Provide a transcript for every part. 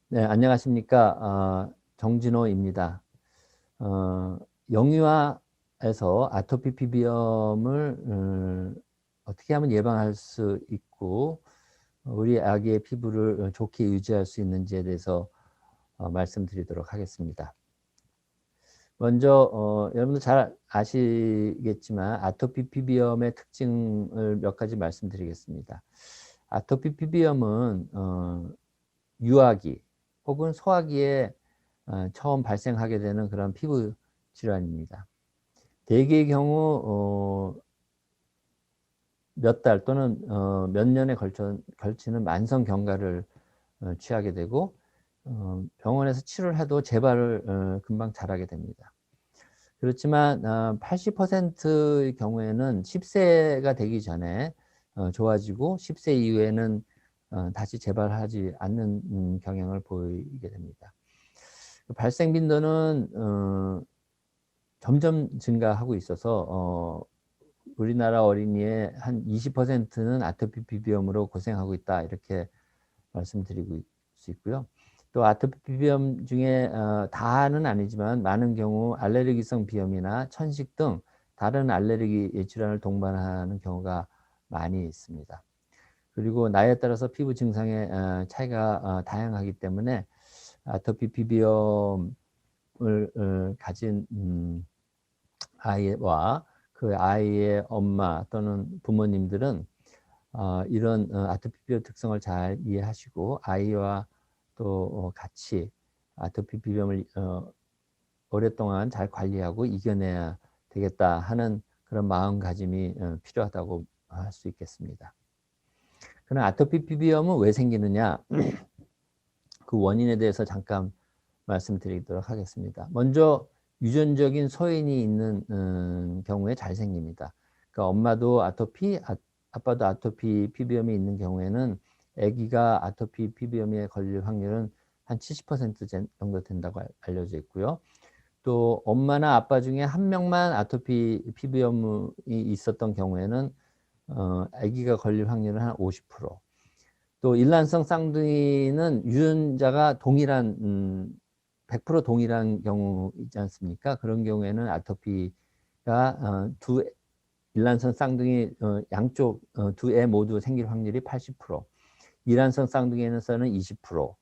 네, 안녕하십니까. 정진호입니다. 영유아에서 아토피 피부염을 어떻게 하면 예방할 수 있고 우리 아기의 피부를 좋게 유지할 수 있는지에 대해서 말씀드리도록 하겠습니다. 먼저 여러분들 잘 아시겠지만 아토피 피부염의 특징을 몇 가지 말씀드리겠습니다. 아토피 피부염은 유아기 혹은 소아기에 처음 발생하게 되는 그런 피부 질환입니다. 대개의 경우 몇 달 또는 몇 년에 걸치는 만성 경과를 취하게 되고 병원에서 치료를 해도 재발을 금방 잘하게 됩니다. 그렇지만 80%의 경우에는 10세가 되기 전에 좋아지고 10세 이후에는 다시 재발하지 않는 경향을 보이게 됩니다. 발생 빈도는 점점 증가하고 있어서 우리나라 어린이의 한 20%는 아토피 피부염으로 고생하고 있다, 이렇게 말씀드리고 수 있고요. 또 아토피 피부염 중에 다는 아니지만 많은 경우 알레르기성 비염이나 천식 등 다른 알레르기 질환을 동반하는 경우가 많이 있습니다. 그리고 나이에 따라서 피부 증상의 차이가 다양하기 때문에 아토피 피부염을 가진 아이와 그 아이의 엄마 또는 부모님들은 이런 아토피 피부염 특성을 잘 이해하시고 아이와 또 같이 아토피 피부염을 오랫동안 잘 관리하고 이겨내야 되겠다 하는 그런 마음가짐이 필요하다고 할 수 있겠습니다. 그럼 아토피 피부염은 왜 생기느냐? 그 원인에 대해서 잠깐 말씀드리도록 하겠습니다. 먼저 유전적인 소인이 있는 경우에 잘 생깁니다. 그러니까 엄마도 아토피, 아빠도 아토피 피부염이 있는 경우에는 아기가 아토피 피부염에 걸릴 확률은 한 70% 정도 된다고 알려져 있고요. 또 엄마나 아빠 중에 한 명만 아토피 피부염이 있었던 경우에는 아기가 걸릴 확률은 한 50%. 또 일란성 쌍둥이는 유전자가 동일한 100% 동일한 경우 있지 않습니까? 그런 경우에는 아토피가 두 일란성 쌍둥이 양쪽 두 애 모두 생길 확률이 80%, 이란성 쌍둥이에서는 20%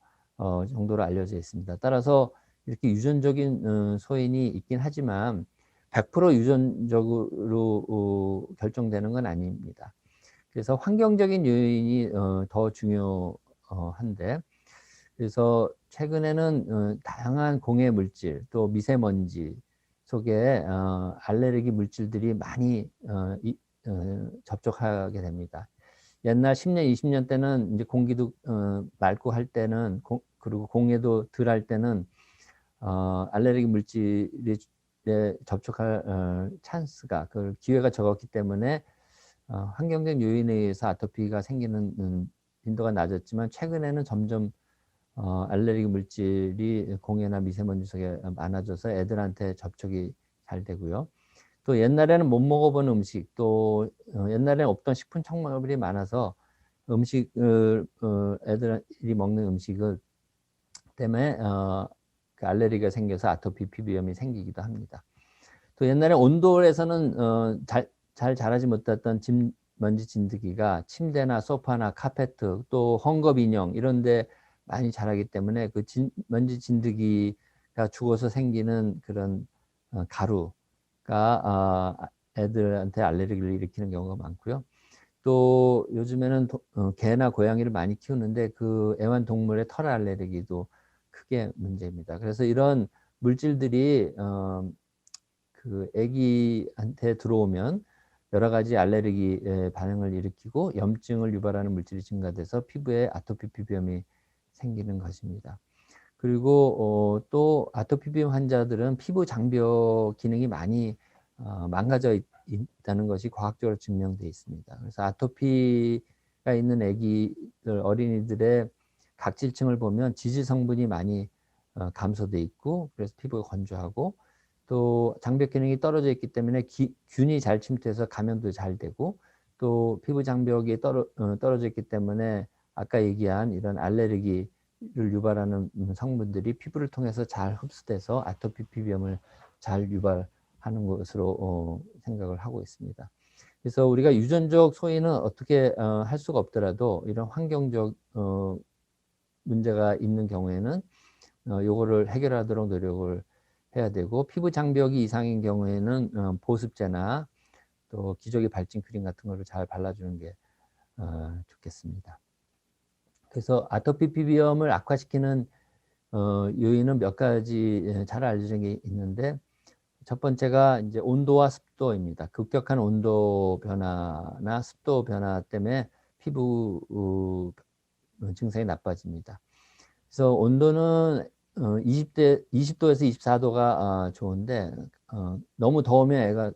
정도로 알려져 있습니다. 따라서 이렇게 유전적인 소인이 있긴 하지만 100% 유전적으로 결정되는 건 아닙니다. 그래서 환경적인 요인이 더 중요한데, 그래서 최근에는 다양한 공해 물질 또 미세먼지 속에 알레르기 물질들이 많이 접촉하게 됩니다. 옛날 10년, 20년 때는 이제 공기도 맑고 할 때는 그리고 공해도 덜 할 때는 알레르기 물질에 접촉할 찬스가 그 기회가 적었기 때문에 환경적 요인에 의해서 아토피가 생기는 빈도가 낮았지만 최근에는 점점 알레르기 물질이 공해나 미세먼지 속에 많아져서 애들한테 접촉이 잘 되고요. 또 옛날에는 못 먹어본 음식, 또 옛날에는 없던 식품 첨가물이 많아서 음식을 애들이 먹는 음식을 때문에 그 알레르기가 생겨서 아토피 피부염이 생기기도 합니다. 또 옛날에 온돌에서는 잘 자라지 못했던 먼지 진드기가 침대나 소파나 카페트 또 헝겊 인형 이런 데 많이 자라기 때문에 그 먼지 진드기가 죽어서 생기는 그런 가루가 애들한테 알레르기를 일으키는 경우가 많고요. 또 요즘에는 개나 고양이를 많이 키우는데 그 애완동물의 털 알레르기도 크게 문제입니다. 그래서 이런 물질들이 그 아기한테 들어오면 여러 가지 알레르기 반응을 일으키고 염증을 유발하는 물질이 증가돼서 피부에 아토피 피부염이 생기는 것입니다. 그리고 또 아토피 피부염 환자들은 피부 장벽 기능이 많이 망가져 있다는 것이 과학적으로 증명되어 있습니다. 그래서 아토피가 있는 아기들, 어린이들의 각질층을 보면 지질 성분이 많이 감소돼 있고, 그래서 피부가 건조하고, 또 장벽 기능이 떨어져 있기 때문에 균이 잘 침투해서 감염도 잘 되고, 또 피부 장벽이 떨어져 있기 때문에 아까 얘기한 이런 알레르기 유발하는 성분들이 피부를 통해서 잘 흡수돼서 아토피 피부염을 잘 유발하는 것으로 생각을 하고 있습니다. 그래서 우리가 유전적 소인은 어떻게 할 수가 없더라도 이런 환경적 문제가 있는 경우에는 요거를 해결하도록 노력을 해야 되고, 피부 장벽이 이상인 경우에는 보습제나 또 기저귀 발진 크림 같은 거를 잘 발라주는 게 좋겠습니다. 그래서 아토피 피부염을 악화시키는 요인은 몇 가지 잘 알려진 게 있는데, 첫 번째가 이제 온도와 습도입니다. 급격한 온도 변화나 습도 변화 때문에 피부 증상이 나빠집니다. 그래서 온도는 20도에서 24도가 좋은데, 너무 더우면 애가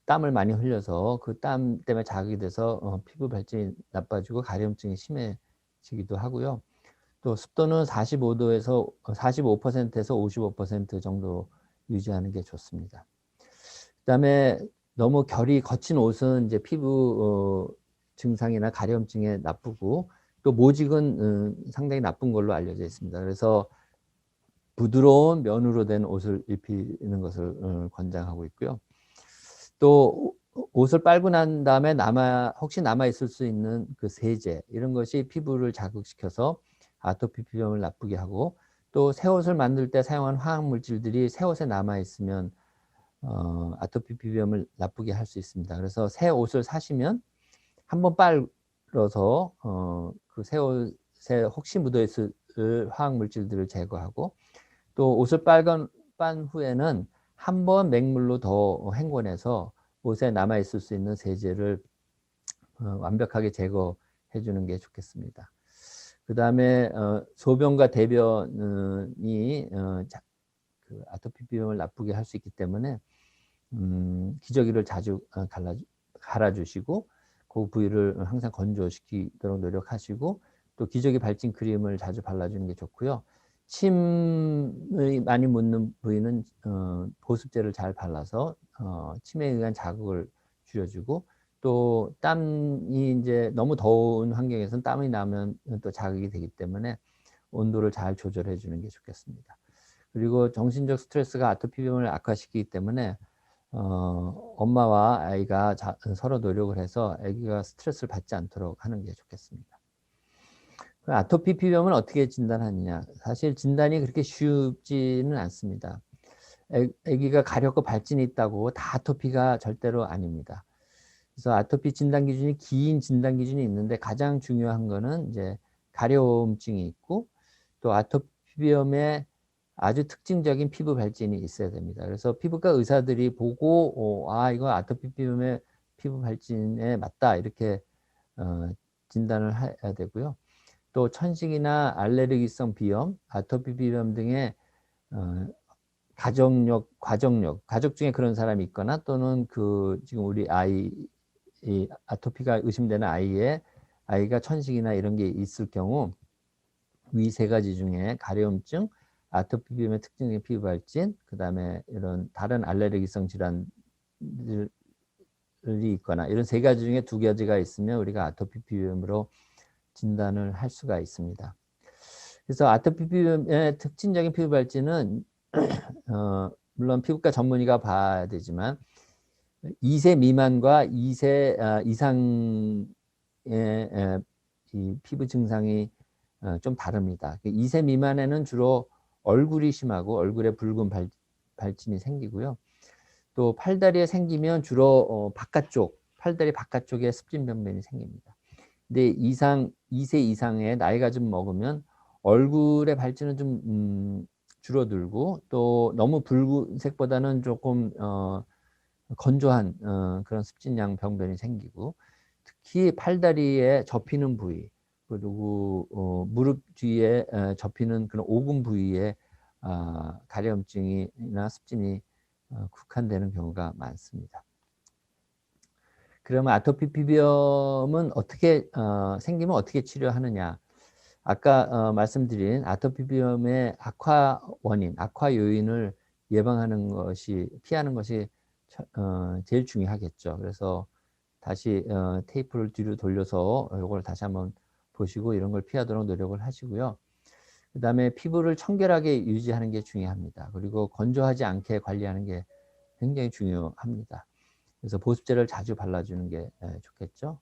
땀을 많이 흘려서 그 땀 때문에 자극이 돼서 피부 발진이 나빠지고 가려움증이 심해지기도 하고요. 또 습도는 45도에서 45%에서 55% 정도 유지하는 게 좋습니다. 그다음에 너무 결이 거친 옷은 이제 피부 증상이나 가려움증에 나쁘고, 또 모직은 상당히 나쁜 걸로 알려져 있습니다. 그래서 부드러운 면으로 된 옷을 입히는 것을 권장하고 있고요. 또 옷을 빨고 난 다음에 혹시 남아 있을 수 있는 그 세제, 이런 것이 피부를 자극시켜서 아토피 피부염을 나쁘게 하고, 또 새 옷을 만들 때 사용한 화학 물질들이 새 옷에 남아 있으면 아토피 피부염을 나쁘게 할 수 있습니다. 그래서 새 옷을 사시면 한번 빨아서 그 새 옷에 혹시 묻어 있을 화학 물질들을 제거하고, 또 옷을 빤 후에는 한 번 맹물로 더 헹궈내서 옷에 남아 있을 수 있는 세제를 완벽하게 제거해 주는 게 좋겠습니다. 그 다음에 소변과 대변이 그 아토피 피부염을 나쁘게 할 수 있기 때문에 기저귀를 자주 갈아주시고, 그 부위를 항상 건조시키도록 노력하시고, 또 기저귀 발진 크림을 자주 발라주는 게 좋고요. 침이 많이 묻는 부위는 보습제를 잘 발라서 침에 의한 자극을 줄여주고, 또 땀이 이제 너무 더운 환경에서는 땀이 나면 또 자극이 되기 때문에 온도를 잘 조절해 주는 게 좋겠습니다. 그리고 정신적 스트레스가 아토피 피부염을 악화시키기 때문에 엄마와 아이가 서로 노력을 해서 아기가 스트레스를 받지 않도록 하는 게 좋겠습니다. 아토피 피부염은 어떻게 진단하느냐? 사실 진단이 그렇게 쉽지는 않습니다. 아기가 가렵고 발진이 있다고 다 아토피가 절대로 아닙니다. 그래서 아토피 진단 기준이, 긴 진단 기준이 있는데, 가장 중요한 거는 이제 가려움증이 있고, 또 아토피 피부염에 아주 특징적인 피부 발진이 있어야 됩니다. 그래서 피부과 의사들이 보고 이거 아토피 피부염의 피부 발진에 맞다, 이렇게 진단을 해야 되고요. 또 천식이나 알레르기성 비염, 아토피 비염 등의 가족 중에 그런 사람이 있거나, 또는 지금 우리 이 아토피가 의심되는 아이가 천식이나 이런 게 있을 경우, 위 세 가지 중에 가려움증, 아토피 비염의 특징적인 피부 발진, 그 다음에 이런 다른 알레르기성 질환들이 있거나, 이런 세 가지 중에 두 가지가 있으면 우리가 아토피 비염으로 진단을 할 수가 있습니다. 그래서 아토피 피부염의 특징적인 피부 발진은 물론 피부과 전문의가 봐야 되지만, 2세 미만과 2세 이상의 이 피부 증상이 좀 다릅니다. 2세 미만에는 주로 얼굴이 심하고 얼굴에 붉은 발진이 생기고요. 또 팔다리에 생기면 주로 팔다리 바깥쪽에 습진 병변이 생깁니다. 근데 2세 이상의 나이가 좀 먹으면 얼굴의 발진은 좀 줄어들고, 또 너무 붉은색보다는 조금 건조한 그런 습진양 병변이 생기고, 특히 팔다리에 접히는 부위, 그리고 무릎 뒤에 접히는 그런 오금 부위에 가려움증이나 습진이 국한되는 경우가 많습니다. 그러면 아토피 피부염은 어떻게 생기면 어떻게 치료하느냐? 아까 말씀드린 아토피 피부염의 악화 요인을 피하는 것이 제일 중요하겠죠. 그래서 다시 테이프를 뒤로 돌려서 이걸 다시 한번 보시고 이런 걸 피하도록 노력을 하시고요. 그다음에 피부를 청결하게 유지하는 게 중요합니다. 그리고 건조하지 않게 관리하는 게 굉장히 중요합니다. 그래서 보습제를 자주 발라주는 게 좋겠죠.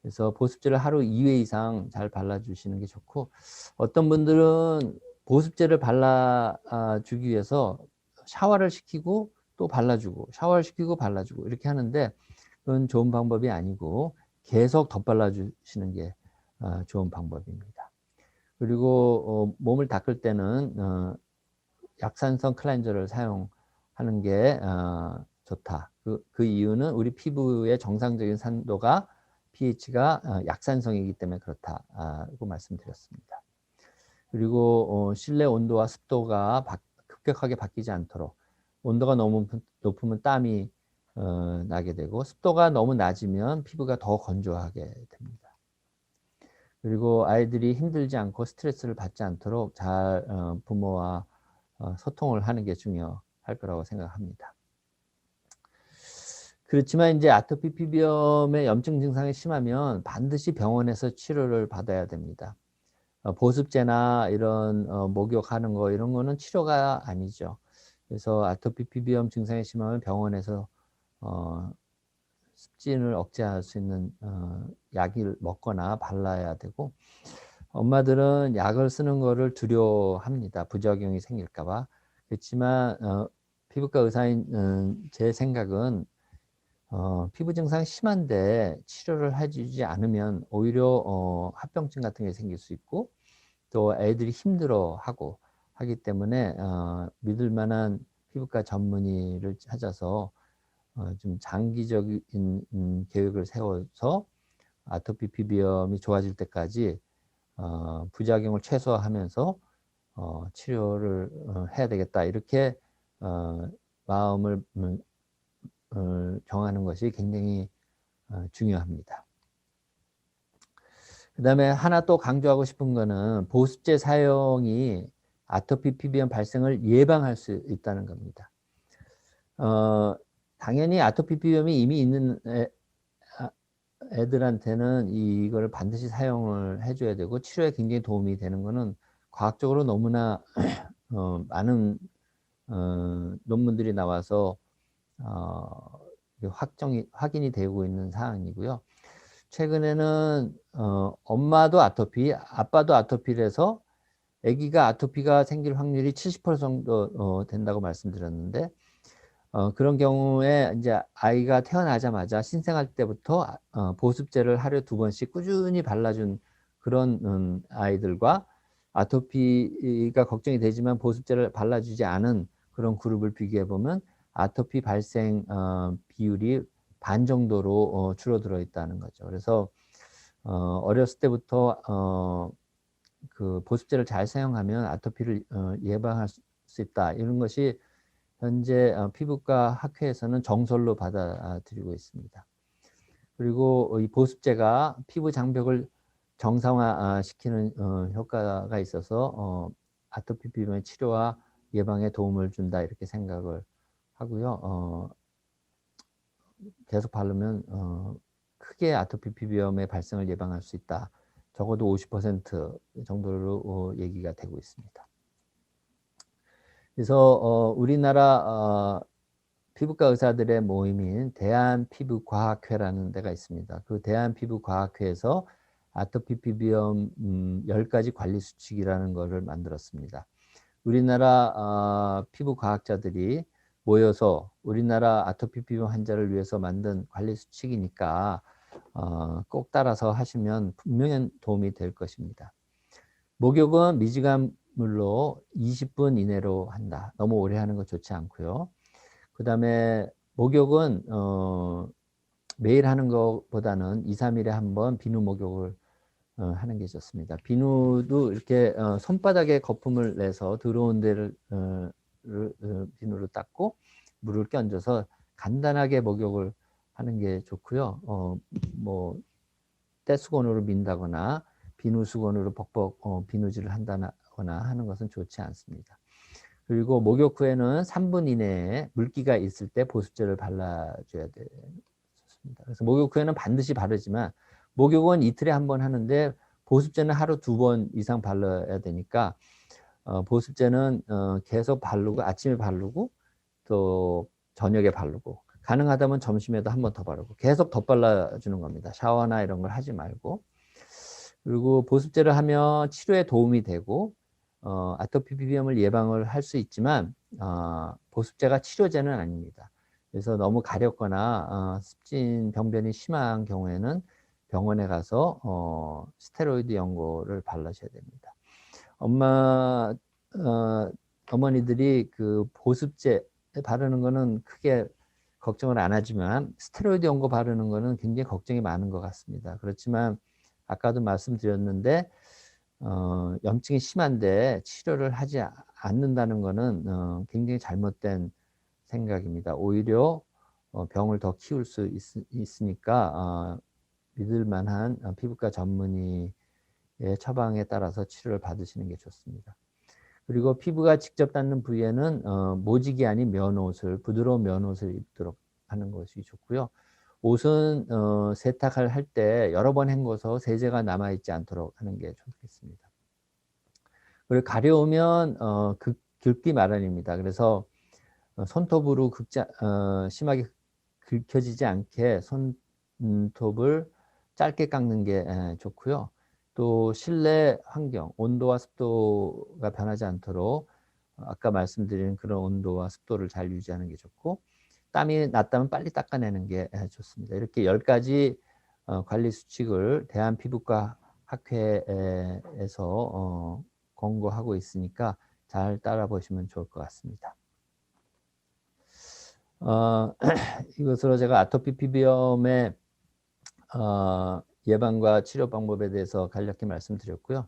그래서 보습제를 하루 2회 이상 잘 발라주시는 게 좋고, 어떤 분들은 보습제를 발라주기 위해서 샤워를 시키고 또 발라주고 샤워를 시키고 발라주고 이렇게 하는데, 그건 좋은 방법이 아니고 계속 덧발라주시는 게 좋은 방법입니다. 그리고 몸을 닦을 때는 약산성 클렌저를 사용하는 게 좋다. 그 이유는 우리 피부의 정상적인 산도가 pH가 약산성이기 때문에 그렇다고 말씀드렸습니다. 그리고 실내 온도와 습도가 급격하게 바뀌지 않도록, 온도가 너무 높으면 땀이 나게 되고, 습도가 너무 낮으면 피부가 더 건조하게 됩니다. 그리고 아이들이 힘들지 않고 스트레스를 받지 않도록 잘 부모와 소통을 하는 게 중요할 거라고 생각합니다. 그렇지만 이제 아토피 피부염의 염증 증상이 심하면 반드시 병원에서 치료를 받아야 됩니다. 보습제나 이런 목욕하는 거 이런 거는 치료가 아니죠. 그래서 아토피 피부염 증상이 심하면 병원에서 습진을 억제할 수 있는 약을 먹거나 발라야 되고, 엄마들은 약을 쓰는 거를 두려워합니다. 부작용이 생길까 봐. 그렇지만 피부과 의사인 제 생각은 피부 증상이 심한데 치료를 해주지 않으면 오히려 합병증 같은 게 생길 수 있고, 또 애들이 힘들어하고 하기 때문에 믿을 만한 피부과 전문의를 찾아서 좀 장기적인 계획을 세워서 아토피 피부염이 좋아질 때까지 부작용을 최소화하면서 치료를 해야 되겠다, 이렇게 마음을 정하는 것이 굉장히 중요합니다. 그 다음에 하나 또 강조하고 싶은 거는 보습제 사용이 아토피 피부염 발생을 예방할 수 있다는 겁니다. 당연히 아토피 피부염이 이미 있는 애들한테는 이걸 반드시 사용을 해줘야 되고, 치료에 굉장히 도움이 되는 거는 과학적으로 너무나 많은 논문들이 나와서 확인이 되고 있는 사항이고요. 최근에는 엄마도 아토피, 아빠도 아토피라서 아기가 아토피가 생길 확률이 70% 정도 된다고 말씀드렸는데, 그런 경우에 이제 아이가 태어나자마자 신생할 때부터 보습제를 하루에 2번씩 꾸준히 발라준 그런 아이들과 아토피가 걱정이 되지만 보습제를 발라주지 않은 그런 그룹을 비교해 보면 아토피 발생 비율이 반 정도로 줄어들어 있다는 거죠. 그래서 어렸을 때부터 그 보습제를 잘 사용하면 아토피를 예방할 수 있다, 이런 것이 현재 피부과 학회에서는 정설로 받아들이고 있습니다. 그리고 이 보습제가 피부 장벽을 정상화시키는 효과가 있어서 아토피 피부염의 치료와 예방에 도움을 준다, 이렇게 생각을 하고요. 계속 바르면 크게 아토피 피부염의 발생을 예방할 수 있다. 적어도 50% 정도로 얘기가 되고 있습니다. 그래서 우리나라 피부과 의사들의 모임인 대한피부과학회라는 데가 있습니다. 그 대한피부과학회에서 아토피 피부염 10가지 관리 수칙이라는 것을 만들었습니다. 우리나라 피부과학자들이 모여서 우리나라 아토피 피부염 환자를 위해서 만든 관리 수칙이니까 꼭 따라서 하시면 분명히 도움이 될 것입니다. 목욕은 미지근물로 20분 이내로 한다. 너무 오래 하는 거 좋지 않고요. 그 다음에 목욕은 매일 하는 것보다는 2, 3일에 한번 비누 목욕을 하는 게 좋습니다. 비누도 이렇게 손바닥에 거품을 내서 들어온 데를 비누로 닦고 물을 끼얹어서 간단하게 목욕을 하는 게 좋고요. 뭐 떼수건으로 민다거나 비누수건으로 벅벅 비누질을 한다거나 하는 것은 좋지 않습니다. 그리고 목욕 후에는 3분 이내에 물기가 있을 때 보습제를 발라줘야 됩니다. 그래서 목욕 후에는 반드시 바르지만, 목욕은 이틀에 한 번 하는데 보습제는 하루 2번 이상 발라야 되니까 보습제는 계속 바르고 아침에 바르고 또 저녁에 바르고 가능하다면 점심에도 한 번 더 바르고 계속 덧발라주는 겁니다. 샤워나 이런 걸 하지 말고. 그리고 보습제를 하면 치료에 도움이 되고 아토피 비염을 예방을 할 수 있지만 보습제가 치료제는 아닙니다. 그래서 너무 가렵거나 습진 병변이 심한 경우에는 병원에 가서 스테로이드 연고를 바르셔야 됩니다. 어머니들이 그 보습제 바르는 거는 크게 걱정을 안 하지만 스테로이드 연고 바르는 거는 굉장히 걱정이 많은 것 같습니다. 그렇지만 아까도 말씀드렸는데 염증이 심한데 치료를 하지 않는다는 거는 굉장히 잘못된 생각입니다. 오히려 병을 더 키울 수 있으니까 믿을 만한 피부과 전문의의 처방에 따라서 치료를 받으시는 게 좋습니다. 그리고 피부가 직접 닿는 부위에는 모직이 아닌 면옷을, 부드러운 면옷을 입도록 하는 것이 좋고요. 옷은 세탁을 할 때 여러 번 헹궈서 세제가 남아있지 않도록 하는 게 좋겠습니다. 그리고 가려우면 긁기 마련입니다. 그래서 손톱으로 심하게 긁혀지지 않게 손톱을 짧게 깎는 게 좋고요. 또 실내 환경, 온도와 습도가 변하지 않도록 아까 말씀드린 그런 온도와 습도를 잘 유지하는 게 좋고, 땀이 났다면 빨리 닦아내는 게 좋습니다. 이렇게 10가지 관리 수칙을 대한피부과 학회에서 권고하고 있으니까 잘 따라 보시면 좋을 것 같습니다. 이것으로 제가 아토피 피부염의 예방과 치료 방법에 대해서 간략히 말씀드렸고요.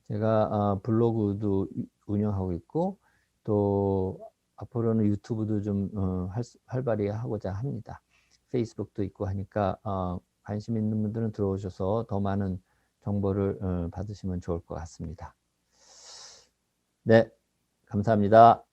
제가 블로그도 운영하고 있고 또 앞으로는 유튜브도 좀 활발히 하고자 합니다. 페이스북도 있고 하니까 관심 있는 분들은 들어오셔서 더 많은 정보를 받으시면 좋을 것 같습니다. 네, 감사합니다.